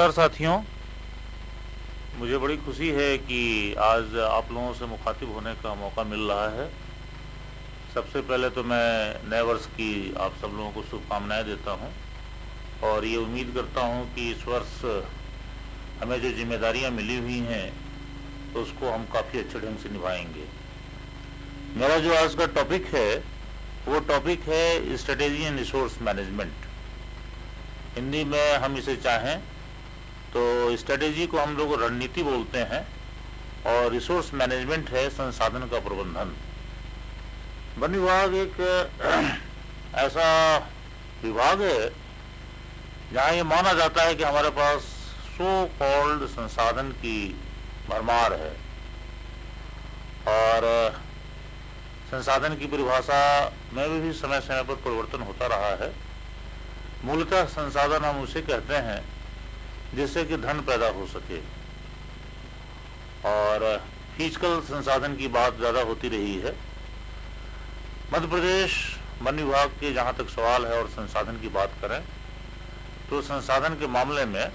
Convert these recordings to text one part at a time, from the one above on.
नमस्कार साथियों, मुझे बड़ी खुशी है कि आज आप लोगों से मुखातिब होने का मौका मिल रहा है। सबसे पहले तो मैं नए वर्ष की आप सब लोगों को शुभकामनाएं देता हूं और ये उम्मीद करता हूं कि इस वर्ष हमें जो जिम्मेदारियां मिली हुई हैं तो उसको हम काफ़ी अच्छे ढंग से निभाएंगे। मेरा जो आज का टॉपिक है वो टॉपिक है strategy and resource management. Hindi में हम इसे चाहें तो स्ट्रेटेजी को हम लोग रणनीति बोलते हैं और रिसोर्स मैनेजमेंट है संसाधन का प्रबंधन। वन विभाग एक ऐसा विभाग है जहाँ ये माना जाता है कि हमारे पास सो कॉल्ड संसाधन की भरमार है और संसाधन की परिभाषा में भी समय समय पर परिवर्तन होता रहा है। मूलतः संसाधन हम उसे कहते हैं जिससे कि धन पैदा हो सके और फिजिकल संसाधन की बात ज़्यादा होती रही है। मध्य प्रदेश वन विभाग के जहाँ तक सवाल है और संसाधन की बात करें तो संसाधन के मामले में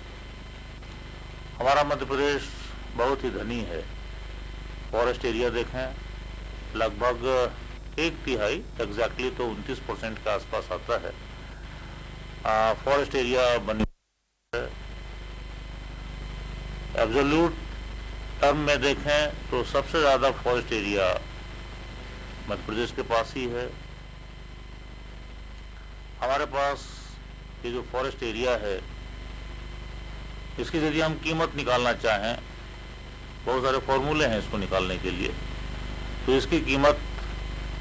हमारा मध्य प्रदेश बहुत ही धनी है। फॉरेस्ट एरिया देखें, लगभग 1/3 एग्जैक्टली तो 29% के आसपास आता है फॉरेस्ट एरिया बनी है। एब्सोल्यूट टर्म में देखें तो सबसे ज़्यादा फॉरेस्ट एरिया मध्य प्रदेश के पास ही है। हमारे पास ये जो फॉरेस्ट एरिया है इसकी यदि हम कीमत निकालना चाहें, बहुत सारे फॉर्मूले हैं इसको निकालने के लिए, तो इसकी कीमत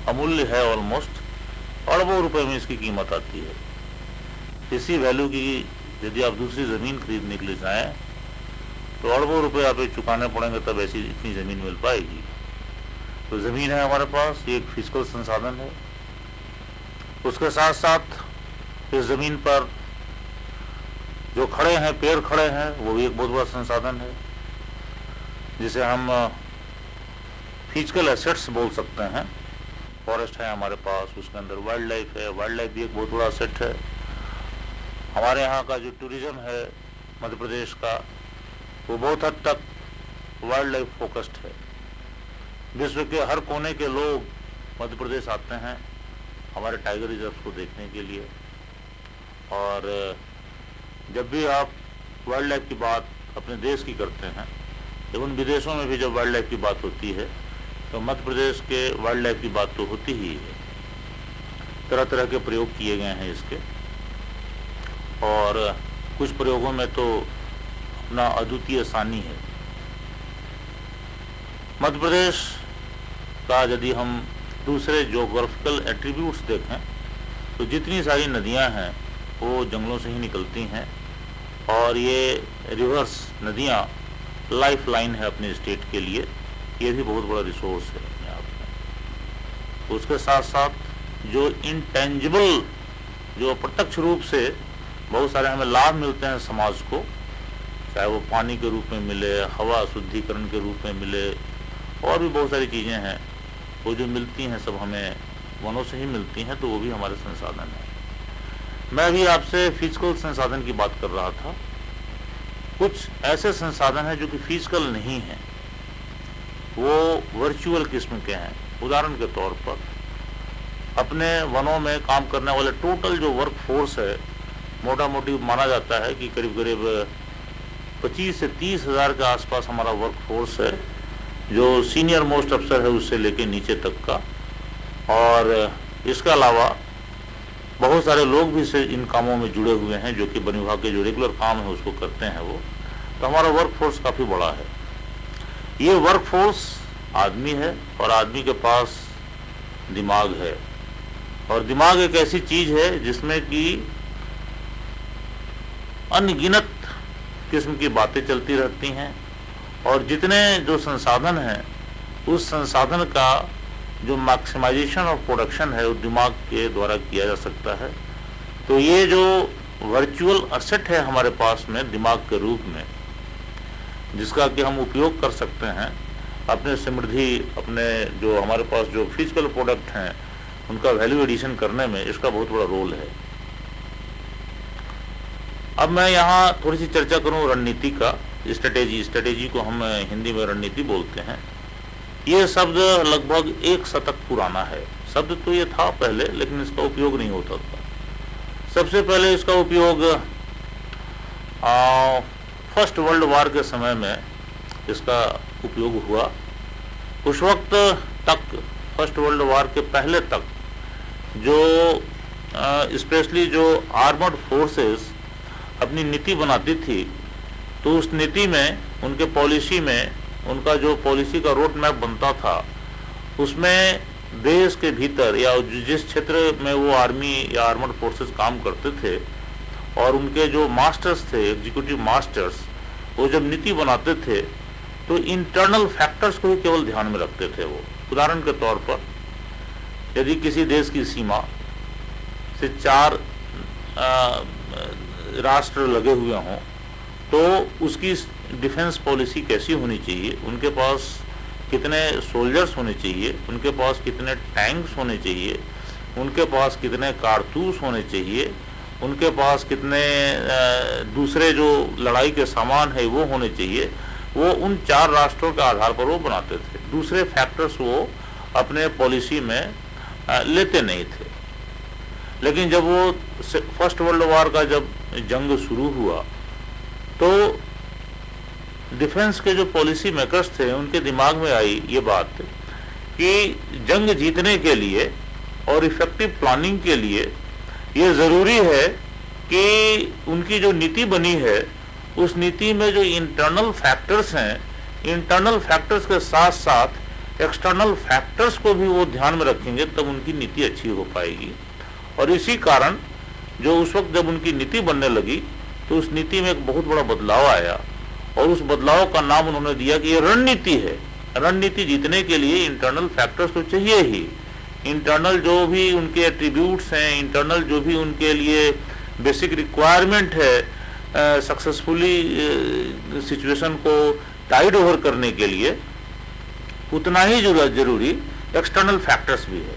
अमूल्य है। ऑलमोस्ट अरबों रुपए में इसकी कीमत आती है। इसी वैल्यू की यदि आप दूसरी ज़मीन खरीदने के लिए जाएं तो अरबों रुपए आप चुकाने पड़ेंगे तब ऐसी इतनी ज़मीन मिल पाएगी। तो ज़मीन है हमारे पास, ये एक फिजिकल संसाधन है। उसके साथ साथ इस ज़मीन पर जो खड़े हैं, पेड़ खड़े हैं, वो भी एक बहुत बड़ा संसाधन है जिसे हम फिजिकल एसेट्स बोल सकते हैं। फॉरेस्ट है हमारे पास, उसके अंदर वाइल्ड लाइफ है, वाइल्ड लाइफ भी एक बहुत बड़ा एसेट है। हमारे यहाँ का जो टूरिज्म है मध्य प्रदेश का वो बहुत हद तक वाइल्ड लाइफ फोकस्ड है। विश्व के हर कोने के लोग मध्य प्रदेश आते हैं हमारे टाइगर रिजर्व को देखने के लिए। और जब भी आप वाइल्ड लाइफ की बात अपने देश की करते हैं, एवं विदेशों में भी जब वाइल्ड लाइफ की बात होती है तो मध्य प्रदेश के वाइल्ड लाइफ की बात तो होती ही है। तरह तरह के प्रयोग किए गए हैं इसके और कुछ प्रयोगों में तो अपना अद्वितीय सानी है। मध्य प्रदेश का यदि हम दूसरे ज्योग्राफिकल एट्रीब्यूट्स देखें तो जितनी सारी नदियां हैं वो जंगलों से ही निकलती हैं और ये रिवर्स नदियां लाइफ लाइन है अपने स्टेट के लिए। ये भी बहुत बड़ा रिसोर्स है अपने आप में। उसके साथ साथ जो इंटेंजिबल, जो प्रत्यक्ष रूप से बहुत सारे हमें लाभ मिलते हैं समाज को, चाहे वो पानी के रूप में मिले, हवा शुद्धिकरण के रूप में मिले, और भी बहुत सारी चीज़ें हैं वो जो मिलती हैं सब हमें वनों से ही मिलती हैं, तो वो भी हमारे संसाधन हैं। मैं अभी आपसे फिजिकल संसाधन की बात कर रहा था। कुछ ऐसे संसाधन हैं जो कि फिजिकल नहीं हैं, वो वर्चुअल किस्म के हैं। उदाहरण के तौर पर अपने वनों में काम करने वाले टोटल जो वर्क फोर्स है, मोटा मोटी माना जाता है कि करीब करीब 25 से 30 हज़ार के आसपास हमारा वर्क फोर्स है, जो सीनियर मोस्ट अफसर है उससे लेके नीचे तक का। और इसके अलावा बहुत सारे लोग भी से इन कामों में जुड़े हुए हैं जो कि वन विभाग के जो रेगुलर काम है उसको करते हैं वो। तो हमारा वर्क फोर्स काफ़ी बड़ा है। ये वर्क फोर्स आदमी है और आदमी के पास दिमाग है, और दिमाग एक ऐसी चीज़ है जिसमें कि अनगिनत किस्म की बातें चलती रहती हैं और जितने जो संसाधन हैं उस संसाधन का जो मैक्सिमाइजेशन ऑफ प्रोडक्शन है वो दिमाग के द्वारा किया जा सकता है। तो ये जो वर्चुअल एसेट है हमारे पास में दिमाग के रूप में, जिसका कि हम उपयोग कर सकते हैं अपने समृद्धि, अपने जो हमारे पास जो फिजिकल प्रोडक्ट हैं उनका वैल्यू एडिशन करने में, इसका बहुत बड़ा रोल है। अब मैं यहाँ थोड़ी सी चर्चा करूँ रणनीति का। स्ट्रेटेजी को हम हिंदी में रणनीति बोलते हैं। ये शब्द लगभग 1 शतक पुराना है। शब्द तो ये था पहले, लेकिन इसका उपयोग नहीं होता था। सबसे पहले इसका उपयोग फर्स्ट वर्ल्ड वॉर के समय में इसका उपयोग हुआ। उस वक्त तक, फर्स्ट वर्ल्ड वॉर के पहले तक, जो स्पेशली जो आर्मर्ड फोर्सेस अपनी नीति बनाती थी, तो उस नीति में, उनके पॉलिसी में, उनका जो पॉलिसी का रोड मैप बनता था, उसमें देश के भीतर या जिस क्षेत्र में वो आर्मी या आर्मर्ड फोर्सेस काम करते थे, और उनके जो मास्टर्स थे, एग्जीक्यूटिव मास्टर्स, वो जब नीति बनाते थे तो इंटरनल फैक्टर्स को ही केवल ध्यान में रखते थे वो। उदाहरण के तौर पर, यदि किसी देश की सीमा से 4 राष्ट्र लगे हुए हों, तो उसकी डिफेंस पॉलिसी कैसी होनी चाहिए, उनके पास कितने सोल्जर्स होने चाहिए, उनके पास कितने टैंक्स होने चाहिए, उनके पास कितने कारतूस होने चाहिए, उनके पास कितने दूसरे जो लड़ाई के सामान है वो होने चाहिए, वो उन 4 राष्ट्रों के आधार पर वो बनाते थे। दूसरे फैक्टर्स वो अपने पॉलिसी में लेते नहीं थे। लेकिन जब वो फर्स्ट वर्ल्ड वॉर का जब जंग शुरू हुआ, तो डिफेंस के जो पॉलिसी मेकर्स थे, उनके दिमाग में आई ये बात कि जंग जीतने के लिए और इफेक्टिव प्लानिंग के लिए ये ज़रूरी है कि उनकी जो नीति बनी है, उस नीति में जो इंटरनल फैक्टर्स हैं, इंटरनल फैक्टर्स के साथ साथ एक्सटर्नल फैक्टर्स को भी वो ध्यान में रखेंगे, तब उनकी नीति अच्छी हो पाएगी। और इसी कारण जो उस वक्त जब उनकी नीति बनने लगी, तो उस नीति में एक बहुत बड़ा बदलाव आया, और उस बदलाव का नाम उन्होंने दिया कि ये रणनीति है। रणनीति जीतने के लिए इंटरनल फैक्टर्स तो चाहिए ही। इंटरनल जो भी उनके एट्रीब्यूट्स हैं, इंटरनल जो भी उनके लिए बेसिक रिक्वायरमेंट है सक्सेसफुली सिचुएशन को टाइड ओवर करने के लिए, उतना ही जरूरी एक्सटर्नल फैक्टर्स भी है।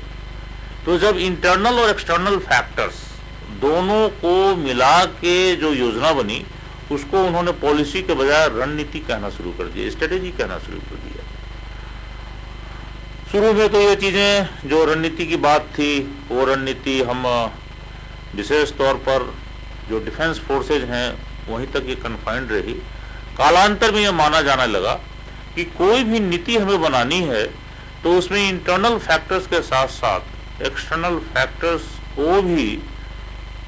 तो जब इंटरनल और एक्सटर्नल फैक्टर्स दोनों को मिला के जो योजना बनी, उसको उन्होंने पॉलिसी के बजाय रणनीति कहना शुरू कर दिया, स्ट्रेटेजी कहना शुरू कर दिया। शुरू में तो ये चीजें जो रणनीति की बात थी, वो रणनीति हम विशेष तौर पर जो डिफेंस फोर्सेज हैं वहीं तक ये कन्फाइंड रही। कालांतर में ये माना जाने लगा कि कोई भी नीति हमें बनानी है तो उसमें इंटरनल फैक्टर्स के साथ साथ एक्सटर्नल फैक्टर्स को भी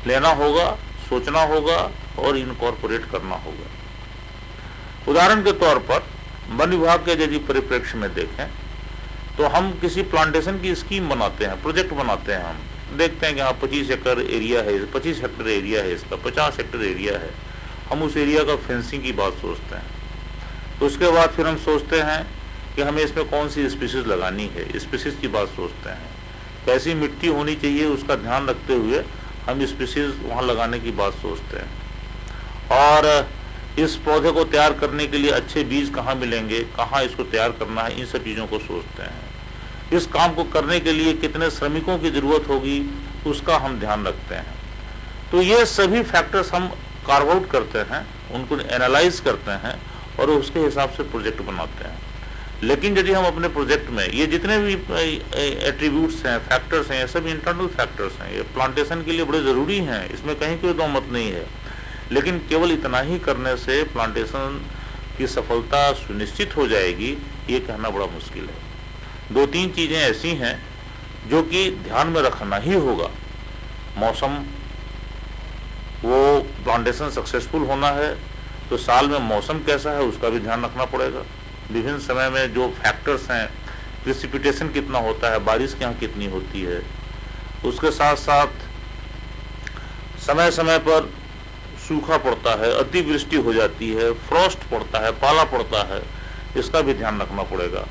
लेना होगा, सोचना होगा और इनकॉर्पोरेट करना होगा। उदाहरण के तौर पर वन विभाग के यदि परिप्रेक्ष्य में देखें, तो हम किसी प्लांटेशन की स्कीम बनाते हैं, प्रोजेक्ट बनाते हैं। हम देखते हैं कि हाँ 25 एकड़ एरिया है, 25 हेक्टर एरिया है, इसका 50 हेक्टर एरिया है। हम उस एरिया का फेंसिंग की बात सोचते हैं। तो उसके बाद फिर हम सोचते हैं कि हमें इसमें कौन सी स्पीसीज लगानी है, स्पीसीज की बात सोचते हैं। कैसी मिट्टी होनी चाहिए उसका ध्यान रखते हुए हम स्पीसीज वहाँ लगाने की बात सोचते हैं। और इस पौधे को तैयार करने के लिए अच्छे बीज कहाँ मिलेंगे, कहाँ इसको तैयार करना है, इन सब चीज़ों को सोचते हैं। इस काम को करने के लिए कितने श्रमिकों की ज़रूरत होगी, उसका हम ध्यान रखते हैं। तो ये सभी फैक्टर्स हम कार्व आउट करते हैं, उनको एनालाइज करते हैं और उसके हिसाब से प्रोजेक्ट बनाते हैं। लेकिन यदि हम अपने प्रोजेक्ट में ये जितने भी एट्रीब्यूट्स हैं, फैक्टर्स हैं, ये सब इंटरनल फैक्टर्स हैं, ये प्लांटेशन के लिए बड़े ज़रूरी हैं, इसमें कहीं कोई दो मत नहीं है। लेकिन केवल इतना ही करने से प्लांटेशन की सफलता सुनिश्चित हो जाएगी, ये कहना बड़ा मुश्किल है। 2-3 चीज़ें ऐसी हैं जो कि ध्यान में रखना ही होगा। मौसम, वो प्लांटेशन सक्सेसफुल होना है तो साल में मौसम कैसा है उसका भी ध्यान रखना पड़ेगा। विभिन्न समय में जो फैक्टर्स हैं, प्रेसिपिटेशन कितना होता है, बारिश यहाँ कितनी होती है, उसके साथ साथ समय समय पर सूखा पड़ता है, अतिवृष्टि हो जाती है, फ्रॉस्ट पड़ता है, पाला पड़ता है, इसका भी ध्यान रखना पड़ेगा।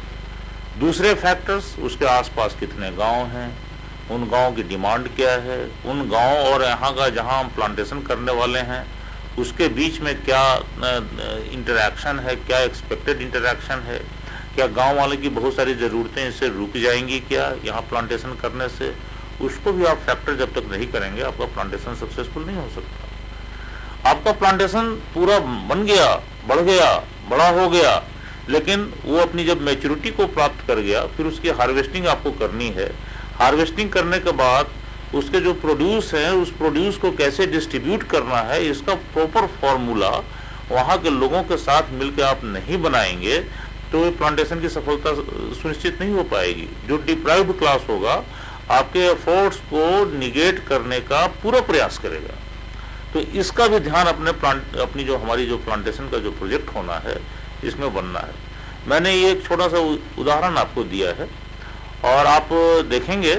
दूसरे फैक्टर्स, उसके आसपास कितने गांव हैं, उन गांव की डिमांड क्या है, उन गांव और यहाँ का जहाँ हम प्लांटेशन करने वाले हैं उसके बीच में क्या इंटरैक्शन है, क्या एक्सपेक्टेड इंटरैक्शन है, क्या गांव वाले की बहुत सारी ज़रूरतें इससे रुक जाएंगी क्या यहाँ प्लांटेशन करने से, उसको भी आप फैक्टर जब तक नहीं करेंगे आपका प्लांटेशन सक्सेसफुल नहीं हो सकता। आप आपका प्लांटेशन पूरा बन गया, बढ़ गया, बड़ा हो गया, लेकिन वो अपनी जब मैच्योरिटी को प्राप्त कर गया, फिर उसकी हार्वेस्टिंग आपको करनी है। हार्वेस्टिंग करने के बाद उसके जो प्रोड्यूस है, उस प्रोड्यूस को कैसे डिस्ट्रीब्यूट करना है, इसका प्रॉपर फॉर्मूला वहाँ के लोगों के साथ मिलकर आप नहीं बनाएंगे तो प्लांटेशन की सफलता सुनिश्चित नहीं हो पाएगी। जो डिप्राइव्ड क्लास होगा आपके एफर्ट्स को निगेट करने का पूरा प्रयास करेगा। तो इसका भी ध्यान अपनी जो हमारी जो प्लांटेशन का जो प्रोजेक्ट होना है इसमें बनना है। मैंने ये एक छोटा सा उदाहरण आपको दिया है और आप देखेंगे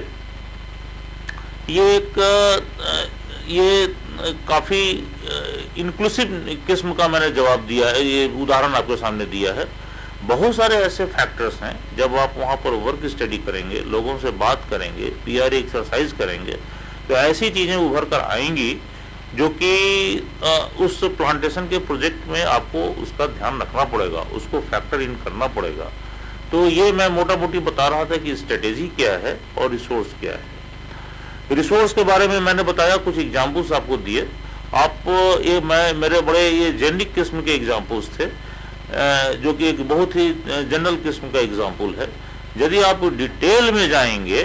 ये काफ़ी इंक्लूसिव किस्म का मैंने जवाब दिया है, ये उदाहरण आपके सामने दिया है। बहुत सारे ऐसे फैक्टर्स हैं, जब आप वहाँ पर वर्क स्टडी करेंगे, लोगों से बात करेंगे, पीआरए एक्सरसाइज करेंगे, तो ऐसी चीज़ें उभर कर आएंगी जो कि उस प्लांटेशन के प्रोजेक्ट में आपको उसका ध्यान रखना पड़ेगा, उसको फैक्टर इन करना पड़ेगा। तो ये मैं मोटा मोटी बता रहा था कि स्ट्रेटेजी क्या है और रिसोर्स क्या है। रिसोर्स के बारे में मैंने बताया, कुछ एग्जाम्पल्स आपको दिए। आप मेरे बड़े ये जेनरिक किस्म के एग्जाम्पल्स थे, जो कि एक बहुत ही जनरल किस्म का एग्जाम्पल है। यदि आप डिटेल में जाएंगे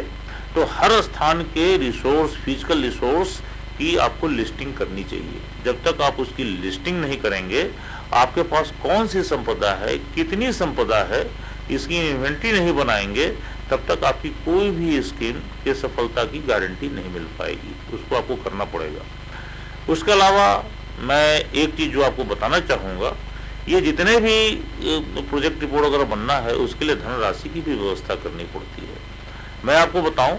तो हर स्थान के रिसोर्स, फिजिकल रिसोर्स की आपको लिस्टिंग करनी चाहिए। जब तक आप उसकी लिस्टिंग नहीं करेंगे, आपके पास कौन सी संपदा है, कितनी संपदा है, इसकी इन्वेंटरी नहीं बनाएंगे, तब तक आपकी कोई भी स्कीम के सफलता की गारंटी नहीं मिल पाएगी। उसको आपको करना पड़ेगा। उसके अलावा मैं एक चीज़ जो आपको बताना चाहूँगा, ये जितने भी प्रोजेक्ट रिपोर्ट अगर बनना है उसके लिए धनराशि की भी व्यवस्था करनी पड़ती है। मैं आपको बताऊं,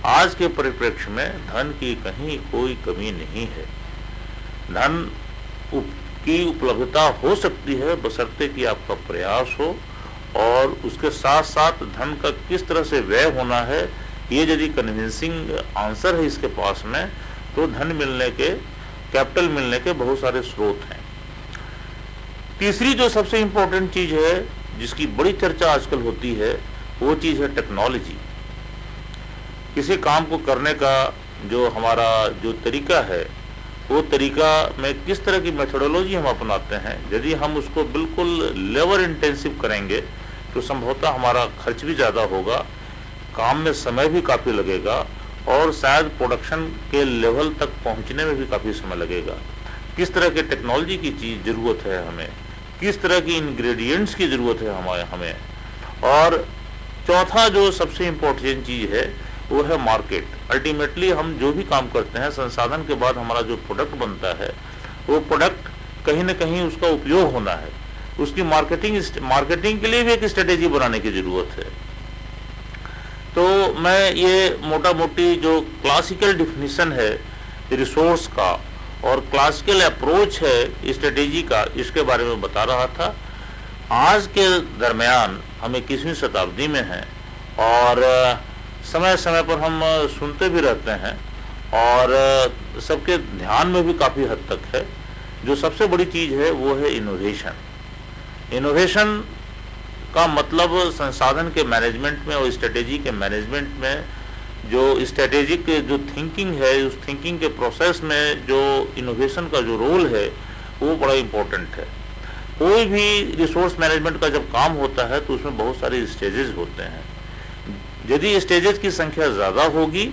आज के परिप्रेक्ष्य में धन की कहीं कोई कमी नहीं है। धन की उपलब्धता हो सकती है बशर्ते कि आपका प्रयास हो, और उसके साथ साथ धन का किस तरह से व्यय होना है, ये यदि कन्विंसिंग आंसर है इसके पास में, तो धन मिलने के, कैपिटल मिलने के बहुत सारे स्रोत हैं। तीसरी जो सबसे इम्पोर्टेंट चीज़ है, जिसकी बड़ी चर्चा आजकल होती है, वो चीज़ है टेक्नोलॉजी। किसी काम को करने का जो हमारा जो तरीका है, वो तरीका में किस तरह की मेथोडोलॉजी हम अपनाते हैं, यदि हम उसको बिल्कुल लेबर इंटेंसिव करेंगे तो संभवतः हमारा खर्च भी ज़्यादा होगा, काम में समय भी काफ़ी लगेगा, और शायद प्रोडक्शन के लेवल तक पहुंचने में भी काफ़ी समय लगेगा। किस तरह के टेक्नोलॉजी की चीज़ ज़रूरत है हमें, किस तरह की इंग्रेडिएंट्स की ज़रूरत है हमें। और चौथा जो सबसे इम्पोर्टेंट चीज़ है वो है मार्केट। अल्टीमेटली हम जो भी काम करते हैं, संसाधन के बाद हमारा जो प्रोडक्ट बनता है, वो प्रोडक्ट कहीं ना कहीं उसका उपयोग होना है। उसकी मार्केटिंग के लिए भी एक स्ट्रेटेजी बनाने की ज़रूरत है। तो मैं ये मोटा मोटी जो क्लासिकल डिफिनीशन है रिसोर्स का और क्लासिकल अप्रोच है स्ट्रेटेजी का, इसके बारे में बता रहा था। आज के दरमियान हम 21वीं शताब्दी में हैं और समय समय पर हम सुनते भी रहते हैं और सबके ध्यान में भी काफ़ी हद तक है। जो सबसे बड़ी चीज़ है वो है इनोवेशन। इनोवेशन का मतलब संसाधन के मैनेजमेंट में और स्ट्रेटेजी के मैनेजमेंट में जो स्ट्रेटेजिक जो थिंकिंग है, उस थिंकिंग के प्रोसेस में जो इनोवेशन का जो रोल है वो बड़ा इम्पोर्टेंट है। कोई भी रिसोर्स मैनेजमेंट का जब काम होता है तो उसमें बहुत सारे स्टेजेस होते हैं। यदि स्टेजेस की संख्या ज़्यादा होगी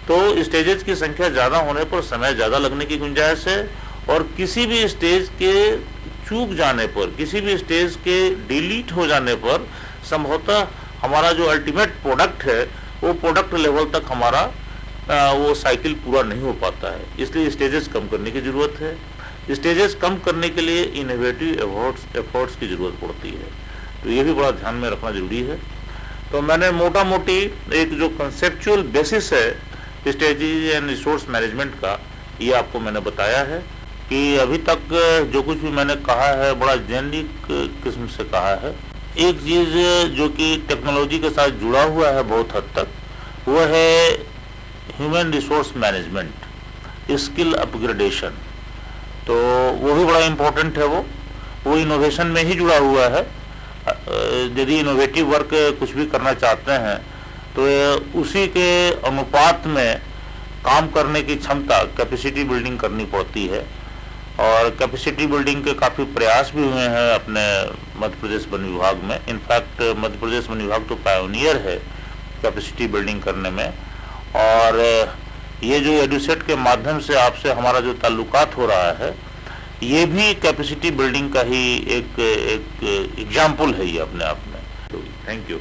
तो स्टेजेस की संख्या ज़्यादा होने पर समय ज़्यादा लगने की गुंजाइश है, और किसी भी स्टेज के चूक जाने पर, किसी भी स्टेज के डिलीट हो जाने पर संभवतः हमारा जो अल्टीमेट प्रोडक्ट है वो प्रोडक्ट लेवल तक हमारा वो साइकिल पूरा नहीं हो पाता है। इसलिए स्टेजेस कम करने की ज़रूरत है। स्टेजेस कम करने के लिए इनोवेटिव एफर्ट्स की ज़रूरत पड़ती है। तो ये भी बड़ा ध्यान में रखना जरूरी है। तो मैंने मोटा मोटी एक जो कंसेप्चुअल बेसिस है स्ट्रेटेजी एंड रिसोर्स मैनेजमेंट का, ये आपको मैंने बताया है कि अभी तक जो कुछ भी मैंने कहा है बड़ा जेनरिक किस्म से कहा है। एक चीज़ जो कि टेक्नोलॉजी के साथ जुड़ा हुआ है बहुत हद तक, वो है human resource management, skill upgradation. तो वो भी बड़ा इम्पोर्टेंट है। वो इनोवेशन में ही जुड़ा हुआ है। यदि इनोवेटिव वर्क कुछ भी करना चाहते हैं तो उसी के अनुपात में काम करने की क्षमता, कैपेसिटी बिल्डिंग करनी पड़ती है। और कैपेसिटी बिल्डिंग के काफ़ी प्रयास भी हुए हैं अपने मध्य प्रदेश वन विभाग में। इनफैक्ट मध्य प्रदेश वन विभाग तो पायोनियर है कैपेसिटी बिल्डिंग करने में। और ये जो एडुसेट के माध्यम से आपसे हमारा जो ताल्लुकात हो रहा है, ये भी कैपेसिटी बिल्डिंग का ही एक एग्जाम्पल है ये अपने आप में। तो थैंक यू।